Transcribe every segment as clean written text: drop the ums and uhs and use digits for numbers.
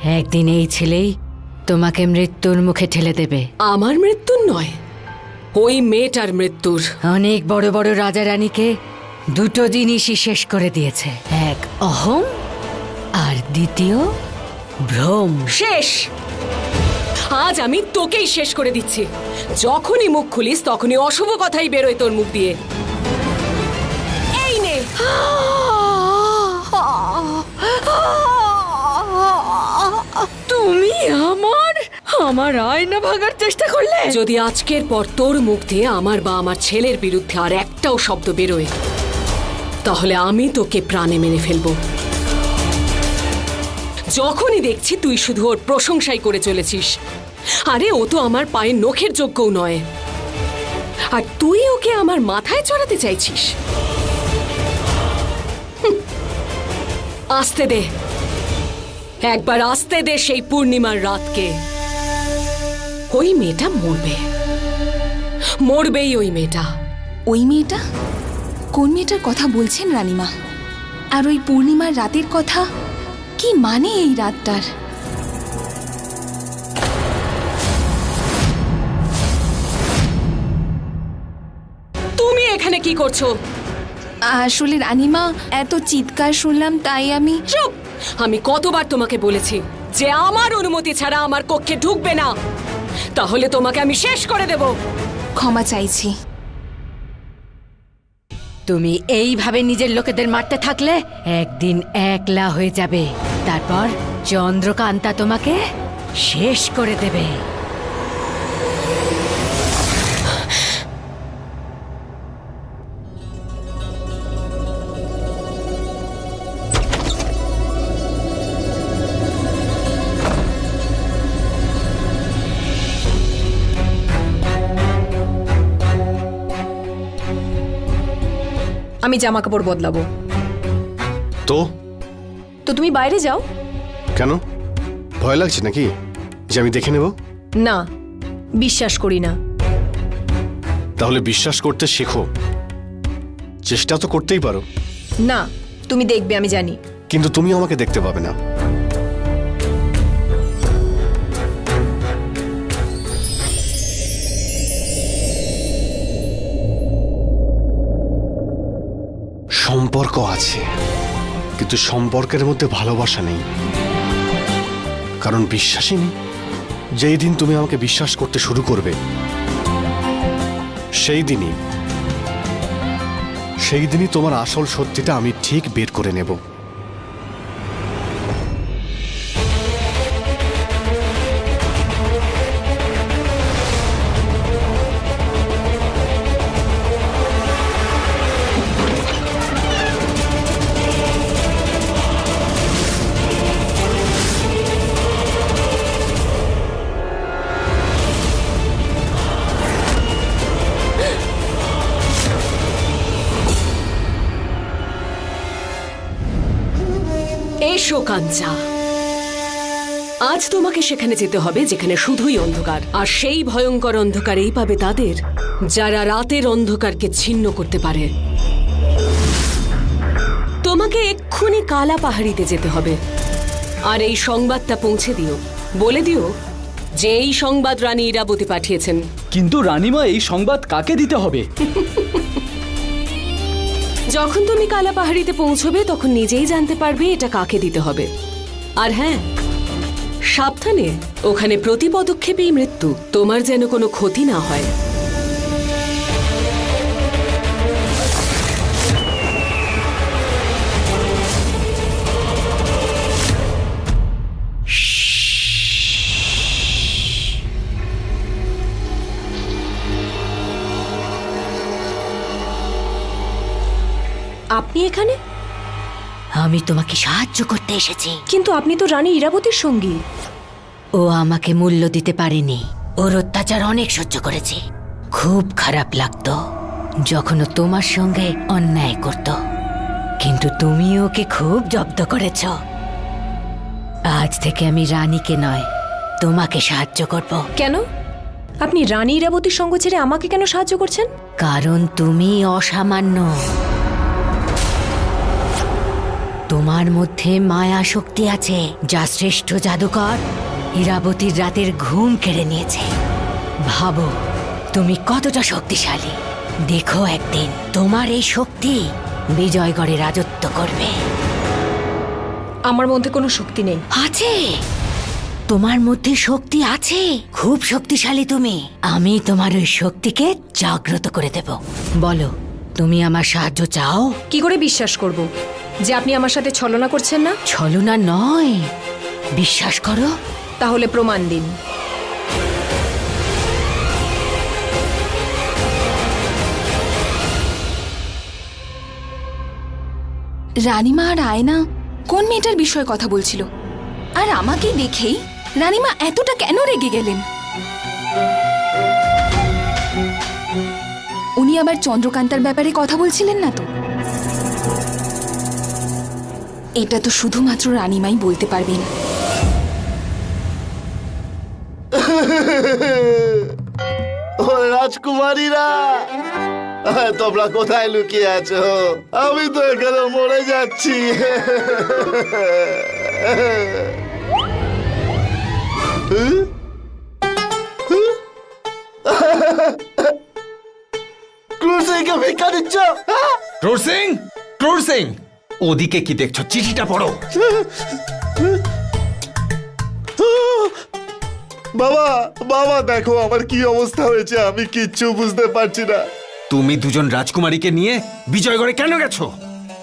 একদিন এই ছেলেই তোমাকে মৃত্যুর মুখে ঠেলে দেবে। আমার মৃত্যুর নয়, ওই মেয়েটার মৃত্যুর। অনেক বড় বড় রাজা রানীকে দুটো জিনিসই শেষ করে দিয়েছে, এক অহং আর দ্বিতীয় ভ্রম। শেষ। আজ আমি তোকেই শেষ করে দিচ্ছি। যখনই মুখ খুলিস তখনই অশুভ কথাই বেরোয় তোর মুখ দিয়ে। এই নে। তুমি আমার আয়না ভাঙার চেষ্টা করলে। যদি আজকের পর তোর মুখ দিয়ে আমার বা আমার ছেলের বিরুদ্ধে আর একটাও শব্দ বেরোয়, তাহলে আমি তোকে প্রাণে মেরে ফেলবো। যখনই দেখছি তুই শুধু ওর প্রশংসাই করে চলেছিস। আরে ও তো আমার পায়ের নখের যোগ্যও নয়, আর তুই ওকে আমার মাথায় চড়াতে চাইছিস। আসতে দে, একবার আসতে দে সেই পূর্ণিমার রাতকে। ওই মেয়েটা মরবে, মরবেই ওই মেয়েটা। ওই মেয়েটা? কোন মেয়েটার কথা বলছেন রানীমা? আর ওই পূর্ণিমার রাতের কথা কি মানে এই রাতটার? তুমি এখানে কি করছো? আসলে রানীমা, এত চিৎকার শুনলাম তাই আমি। চুপ! আমি কতবার তোমাকে বলেছি যে আমার অনুমতি ছাড়া আমার কক্ষে ঢুকবে না, তাহলে তোমাকে আমি শেষ করে দেব। ক্ষমা চাইছি। তুমি এইভাবে নিজের লোকেদের মারতে থাকলে একদিন একলা হয়ে যাবে, তারপর চন্দ্রকান্তা তোমাকে শেষ করে দেবে। আমি জামা কাপড় বদলাবো। তো তো তুমি বাইরে যাও। কেন, ভয় লাগছে নাকি যে আমি দেখে নেব? না, বিশ্বাস করি না। তাহলে বিশ্বাস করতে শেখো, চেষ্টা তো করতেই পারো। না, তুমি দেখবে, আমি জানি। কিন্তু তুমি আমাকে দেখতে পাবে না। সম্পর্ক আছে, কিন্তু সম্পর্কের মধ্যে ভালোবাসা নেই, কারণ বিশ্বাসই নেই। যেই দিন তুমি আমাকে বিশ্বাস করতে শুরু করবে, সেই দিনই তোমার আসল সত্যিটা আমি ঠিক বের করে নেব। এসো কাঞ্চা, আজ তোমাকে সেখানে যেতে হবে যেখানে শুধুই অন্ধকার, আর সেই ভয়ঙ্কর অন্ধকারেই পাবে তাদের যারা রাতের অন্ধকারকে ছিন্ন করতে পারে। তোমাকে এক্ষুনি কালা পাহাড়িতে যেতে হবে, আর এই সংবাদটা পৌঁছে দিও। বলে দিও যে এই সংবাদ রানী ইরাবতী পাঠিয়েছেন। কিন্তু রানীমা, এই সংবাদ কাকে দিতে হবে? যখন তুমি কালা পাহাড়িতে পৌঁছবে তখন নিজেই জানতে পারবে এটা কাকে দিতে হবে। আর হ্যাঁ, সাবধানে, ওখানে প্রতি পদক্ষেপেই মৃত্যু, তোমার যেন কোনো ক্ষতি না হয়। আপনি এখানে? আমি তোমাকে সাহায্য করতে এসেছি। কিন্তু আপনি তো রানী ইরাবতীর সঙ্গী। ও আমাকে মূল্য দিতে পারেনি, ওর অত্যাচার অনেক সহ্য করেছি। খুব খারাপ লাগতো যখন ও তোমার সঙ্গে অন্যায় করত, কিন্তু তুমি ওকে খুব জব্দ করেছ। আজ থেকে আমি রানীকে নয়, তোমাকে সাহায্য করব। কেন? আপনি রানী ইরাবতীর সঙ্গ ছেড়ে আমাকে কেন সাহায্য করছেন? কারণ তুমি অসামান্য। তোমার মধ্যে মায়া শক্তি আছে, যা শ্রেষ্ঠ জাদুকর ইরাবতীর রাতের ঘুম কেড়ে নিয়েছে। ভাবো তুমি কতটা শক্তিশালী। দেখো একদিন তোমার এই শক্তি বিজয়গড়ে রাজত্ব করবে। আমার মধ্যে কোনো শক্তি নেই। আছে, তোমার মধ্যে শক্তি আছে, খুব শক্তিশালী তুমি। আমি তোমার ওই শক্তিকে জাগ্রত করে দেব। বলো, তুমি আমার সাহায্য চাও? কি করে বিশ্বাস করব যে আপনি আমার সাথে ছলনা করছেন না? ছলনা নয়, বিশ্বাস করো। তাহলে প্রমাণ দিন। রানীমা আর আয়না কোন মেয়েটার বিষয়ে কথা বলছিল, আর আমাকে দেখেই রানীমা এতটা কেন রেগে গেলেন? উনি আবার চন্দ্রকান্তার ব্যাপারে কথা বলছিলেন না তো? এটা তো শুধুমাত্র রানীমাই বলতে পারবেন। ও রাজকুমারীরা, তোমরা কোথায় লুকিয়ে আছো? আমি তো এখানে মরে যাচ্ছি। ক্রুসিংকে ভিক্ষা দিচ্ছ? ক্রোর সিং, ওদিকে কি দেখছো? চিঠিটা পড়ো। বাবা, বাবা দেখো আমার কি অবস্থা হয়েছে, আমি কিচ্ছু বুঝতে পারছি না। তুমি দুজন রাজকুমারীকে নিয়ে বিজয়গড়ে কেন গেছো?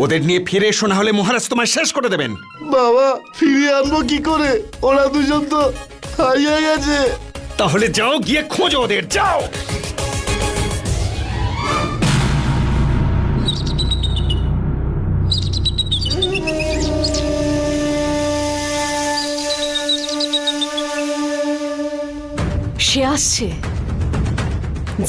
ওদের নিয়ে ফিরে এসো, না হলে মহারাজ তোমায় শেষ করে দেবেন। বাবা, ফিরিয়ে আনবো কি করে? ওরা দুজন তো হারিয়ে গেছে। তাহলে যাও, গিয়ে খোঁজো ওদের, যাও। সে আসছে,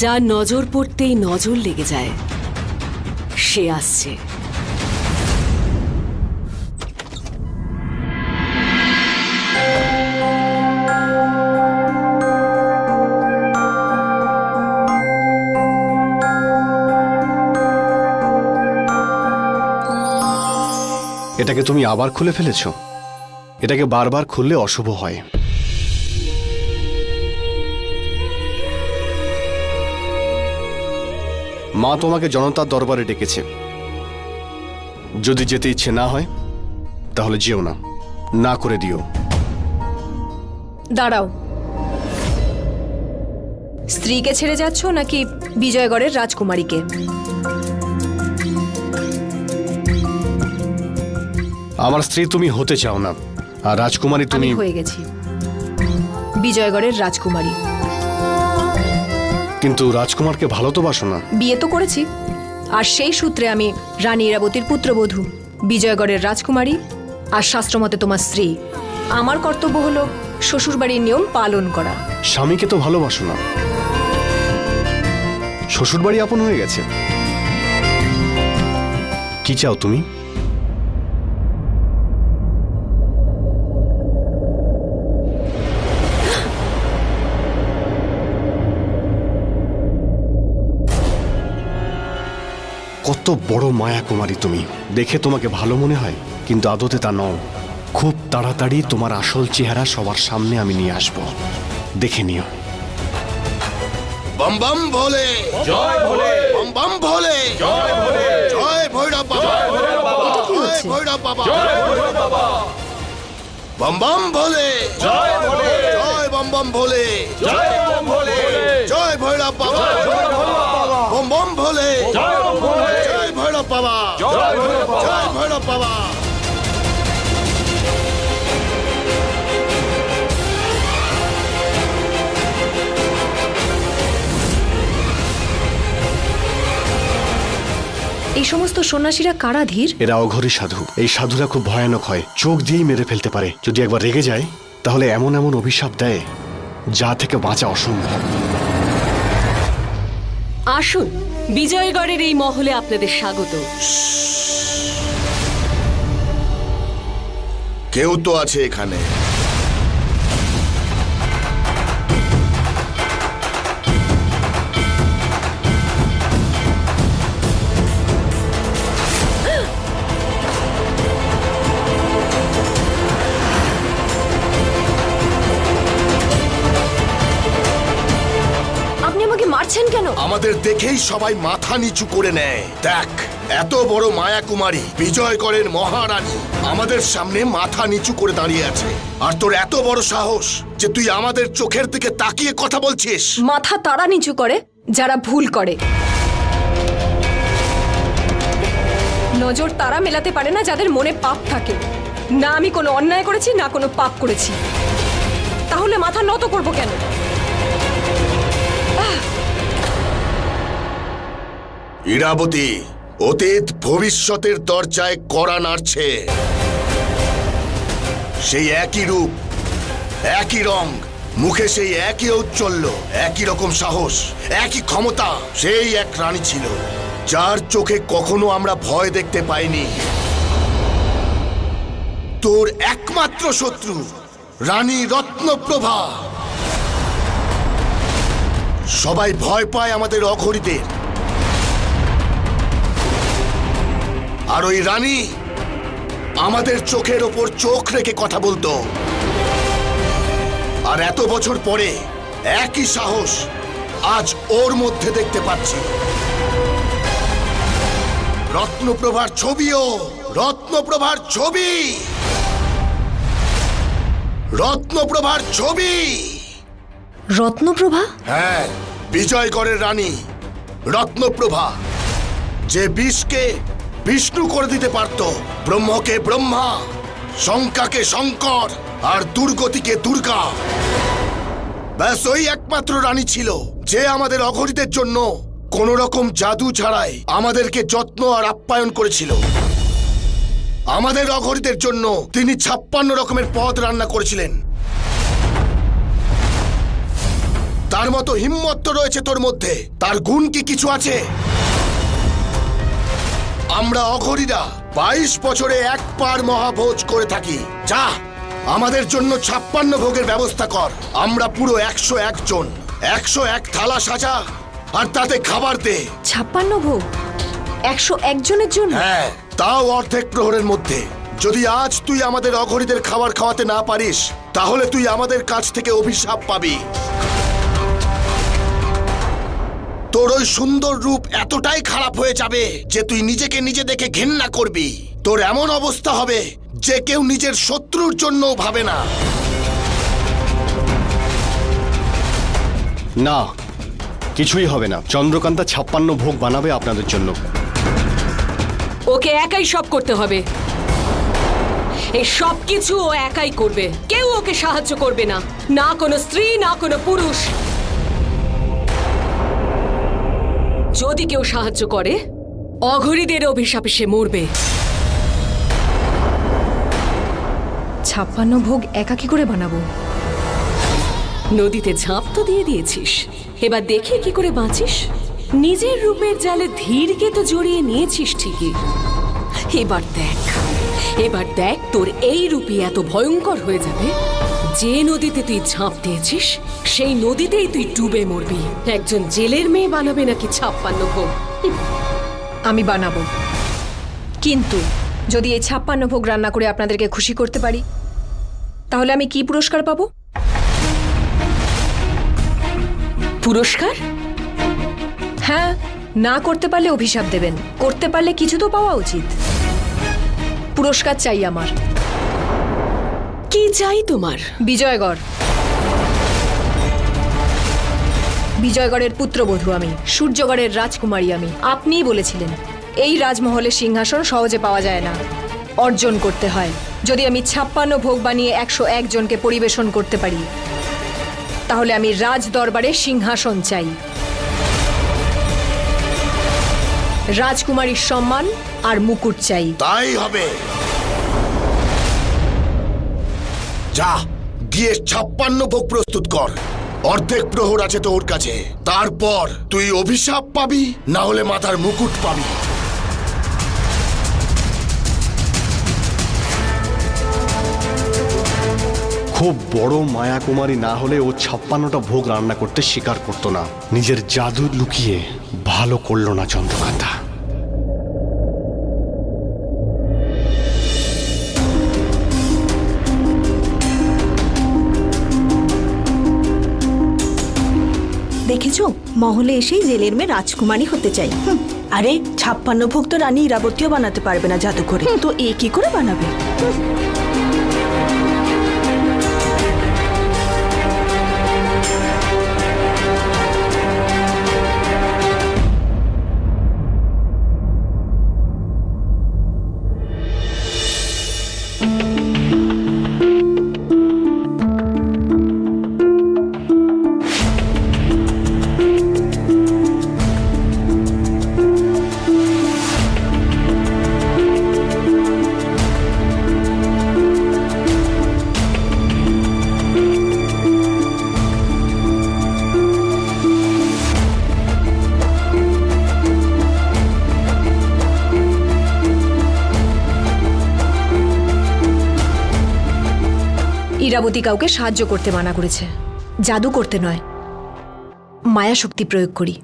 যার নজর পড়তেই নজর লেগে যায়, সে আসছে। এটাকে তুমি আবার খুলে ফেলেছ? এটাকে বারবার খুললে অশুভ হয়। মা তোমাকে জনতার দরবারে ডেকেছে। যদি যেতে ইচ্ছে না হয় তাহলে যেও না, না করে দিও। দাঁড়াও, স্ত্রীকে ছেড়ে যাচ্ছ নাকি বিজয়গড়ের রাজকুমারীকে? আমার স্ত্রী তুমি হতে চাও না, আর রাজকুমারী আমি তুমি। হয়ে গেছি বিজয়গড়ের রাজকুমারী। কিন্তু রাজকুমারকে ভালো তো বাসো না। বিয়ে তো করেছি, আর সেই সূত্রে আমি রানী ইরাবতীর পুত্রবধূ, বিজয়গড়ের রাজকুমারী, আর শাস্ত্রমতে তোমার স্ত্রী। আমার কর্তব্য হলো শ্বশুরবাড়ির নিয়ম পালন করা। স্বামীকে তো ভালোবাসো না, শ্বশুরবাড়ি আপন হয়ে গেছে। কি চাও তুমি? কত বড় মায়া কুমারী তুমি। দেখে তোমাকে ভালো মনে হয়, কিন্তু আদতে তা নও। খুব তাড়াতাড়ি তোমার আসল চেহারা সবার সামনে আমি নিয়ে আসব, দেখে নিও। বম বম ভোলে, জয় ভোলে, বম বম ভোলে, জয় ভোলে, জয় ভৈরব বাবা, জয় ভৈরব বাবা, জয় ভৈরব বাবা। বম বম ভোলে, জয় ভোলে, জয় বম বম ভোলে, জয় বম ভোলে, জয় ভৈরব বাবা, বম বম ভোলে, জয় বম ভোলে, জয় ভৈরব বাবা, জয় ভৈরব বাবা, জয় ভৈরব বাবা। এই সমস্ত সন্ন্যাসীরা কারা ধীর? এরা অঘরী সাধু। এই সাধুরা খুব ভয়ানক হয়, চোখ দিয়েই মেরে ফেলতে পারে। যদি একবার রেগে যায় তাহলে এমন এমন অভিশাপ দেয় যা থেকে বাঁচা অসম্ভব। আসুন, বিজয়গড়ের এই মহলে আপনাদের স্বাগত। কেউ তো আছে এখানে। চিল্লাচ্ছেন কেন? আমাদের দেখেই সবাই মাথা নিচু করে নেয়। দেখ, এত বড় মায়া কুমারী বিজয়গড়ের মহারানী আমাদের সামনে মাথা নিচু করে দাঁড়িয়ে আছে, আর তোর এত বড় সাহস যে তুই আমাদের চোখের দিকে তাকিয়ে কথা বলছিস। মাথা তারা নিচু করে যারা ভুল করে, নজর তারা মেলাতে পারে না যাদের মনে পাপ থাকে। না আমি কোনো অন্যায় করেছি, না কোনো পাপ করেছি, তাহলে মাথা নত করবো কেন? ইরাবতী, অতীত ভবিষ্যতের দরজায় কড়া নাড়ছে। সেই একই রূপ, একই রং, মুখে সেই একই ঔজ্জ্বল্য, একই রকম সাহস, একই ক্ষমতা। সেই এক রানী ছিল যার চোখে কখনো আমরা ভয় দেখতে পাইনি। তোর একমাত্র শত্রু রানী রত্নপ্রভা। সবাই ভয় পায় আমাদের অঘরীদের, আর ওই রানী আমাদের চোখের ওপর চোখ রেখে কথা বলতো। আর এত বছর পরে একই সাহস আজ ওর মধ্যে দেখতে পাচ্ছি। রত্নপ্রভার ছবিও, রত্নপ্রভার ছবি, রত্নপ্রভার ছবি। রত্নপ্রভা? হ্যাঁ, বিজয়গড়ের রানী রত্নপ্রভা, যে বিষকে বিষ্ণু করে দিতে পারত, ব্রহ্মকে ব্রহ্মা, শঙ্কাকে শঙ্কর, আর দুর্গতিকে দুর্গা। ব্যাস ওই একমাত্র রানী ছিল যে আমাদের অঘরীদের জন্য কোন রকম জাদু ছাড়াই আমাদেরকে যত্ন আর আপ্যায়ন করেছিল। আমাদের অঘরীদের জন্য তিনি 56 রকমের পদ রান্না করেছিলেন। তার মতো হিম্মত তো রয়েছে তোর মধ্যে, তার গুণ কি কিছু আছে? আমরা অঘরীরা 22 বছরে একবার মহাভোজ করে থাকি। যা, আমাদের জন্য 56 ভোগের ব্যবস্থা কর। আমরা পুরো 101 জন, 101 থালা সাজা, আর তাতে খাবার দে। 56 ভোগ 101 জনের জন্য? হ্যাঁ, তাও অর্ধেক প্রহরের মধ্যে। যদি আজ তুই আমাদের অঘরীদের খাবার খাওয়াতে না পারিস, তাহলে তুই আমাদের কাছ থেকে অভিশাপ পাবি। তোর ওই সুন্দর রূপ এতটাই খারাপ হয়ে যাবে যে তুই নিজেকে নিজে দেখে ঘেন্না করবি। তোর এমন অবস্থা হবে যে কেউ নিজের শত্রুর জন্য ভাবে না। না, কিছুই হবে না। চন্দ্রকান্তা 56 ভোগ বানাবে আপনাদের জন্য। ওকে একাই সব করতে হবে। এই সব কিছু ও একাই করবে, কেউ ওকে সাহায্য করবে না, না কোনো স্ত্রী, না কোনো পুরুষ। যদি কেউ সাহায্য করে, অঘরীদের অভিশাপে সে মরবে। 56 ভোগ একা কি করে বানাবো? নদীতে ঝাঁপ তো দিয়ে দিয়েছিস, এবার দেখি কি করে বাঁচিস। নিজের রূপের জালে ধীরকে তো জড়িয়ে নিয়েছিস ঠিকই, এবার দেখ তোর এই রূপই এত ভয়ঙ্কর হয়ে যাবে যে নদীতে তুই ঝাঁপ দিয়েছিস সেই নদীতেই তুই ডুবে মরবি। একজন জেলের মেয়ে বানাবে নাকি 56 ভোগ? আমি বানাবো, কিন্তু যদি এই 56 ভোগ রান্না করে আপনাদেরকে খুশি করতে পারি, তাহলে আমি কি পুরস্কার পাবো? পুরস্কার? হ্যাঁ, না করতে পারলে অভিশাপ দেবেন, করতে পারলে কিছু তো পাওয়া উচিত। পুরস্কার চাই আমার। কি চাই তোমার? বিজয়গড়। বিজয়গড়ের পুত্রবধূ আমি, সূর্যগড়ের রাজকুমারী আমি। আপনিই বলেছিলেন এই রাজমহলের সিংহাসন সহজে পাওয়া যায় না, অর্জন করতে হয়। যদি আমি 56 ভোগ বানিয়ে 101 জনকে পরিবেশন করতে পারি, তাহলে আমি রাজ দরবারে সিংহাসন চাই। রাজকুমারীর সম্মান আর মুকুট চাই। তাই হবে। যা, গিয়ে 56 ভোগ প্রস্তুত কর। অর্ধেক প্রহর আছে তোর কাছে। তারপর তুই অভিশাপ পাবি, না হলে মাথার মুকুট পাবি। খুব বড় মায়া কুমারী না হলে ও 56টা ভোগ রান্না করতে স্বীকার করতো না। নিজের জাদু লুকিয়ে ভালো করলো না চন্দ্রকান্তা। দেখে দেখেছো, মহলে এসেই জেলের মেয়ে রাজকুমারী হতে চাই। আরে 56 ভোগ তো রানী ইরাবতীও বানাতে পারবে না জাদু করে, তো এ কি করে বানাবে? ইরাবতী কাউকে সাহায্য করতে মানা করেছে, জাদু করতে নয়, মায়া শক্তি প্রয়োগ করি।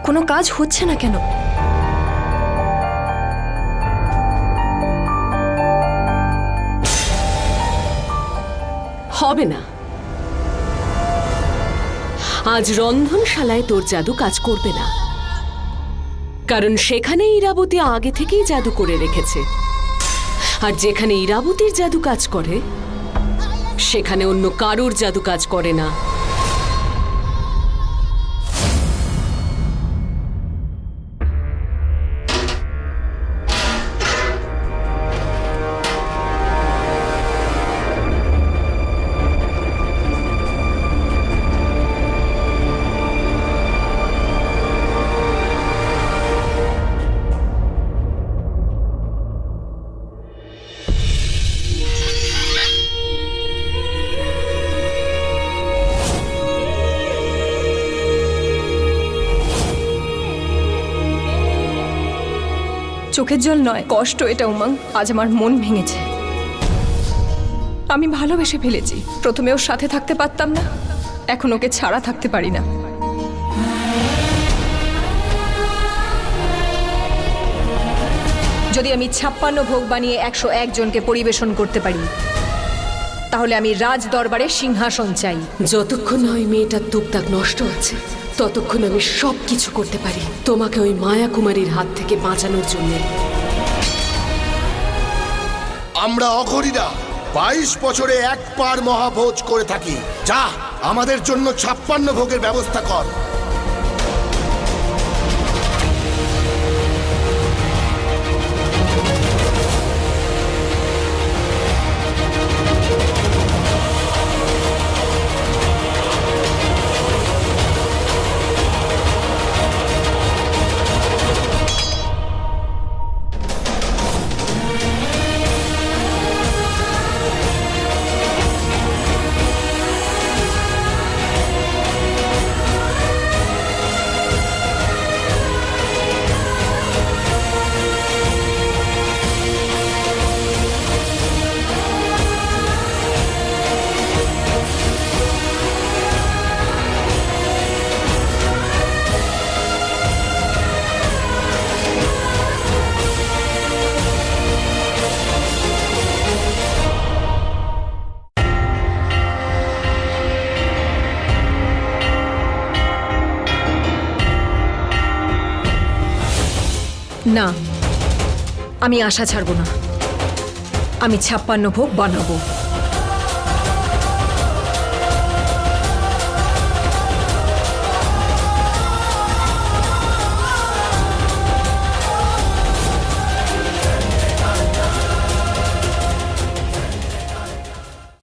কোনো কাজ হচ্ছে না কেন? হবে না। আজ রন্ধনশালায় তোর জাদু কাজ করবে না, কারণ সেখানে ইরাবতী আগে থেকেই জাদু করে রেখেছে। আর যেখানে ইরাবতীর জাদু কাজ করে সেখানে অন্য কারোর জাদু কাজ করে না। চোখের জল নয়, কষ্ট এটা উমাং। আজ আমার মন ভেঙেছে। আমি ভালোবেসে ফেলেছি। প্রথমে ওর সাথে থাকতে পারতাম না, এখন ওকে ছাড়া থাকতে পারি না। যদি আমি 56 ভোগ বানিয়ে 101 জনকে পরিবেশন করতে পারি, তাহলে আমি রাজ দরবারে সিংহাসন চাই। যতক্ষণ না ওই মেয়েটার তুকতাক নষ্ট আছে ততক্ষণ আমি সব কিছু করতে পারি তোমাকে ওই মায়া কুমারীর হাত থেকে বাঁচানোর জন্য। আমরা অঘরীরা 22 বছরে একবার মহাভোজ করে থাকি। যা, আমাদের জন্য 56 ভোগের ব্যবস্থা কর। না, আমি আশা ছাড়ব না। আমি 56 ভোগ বানাবো।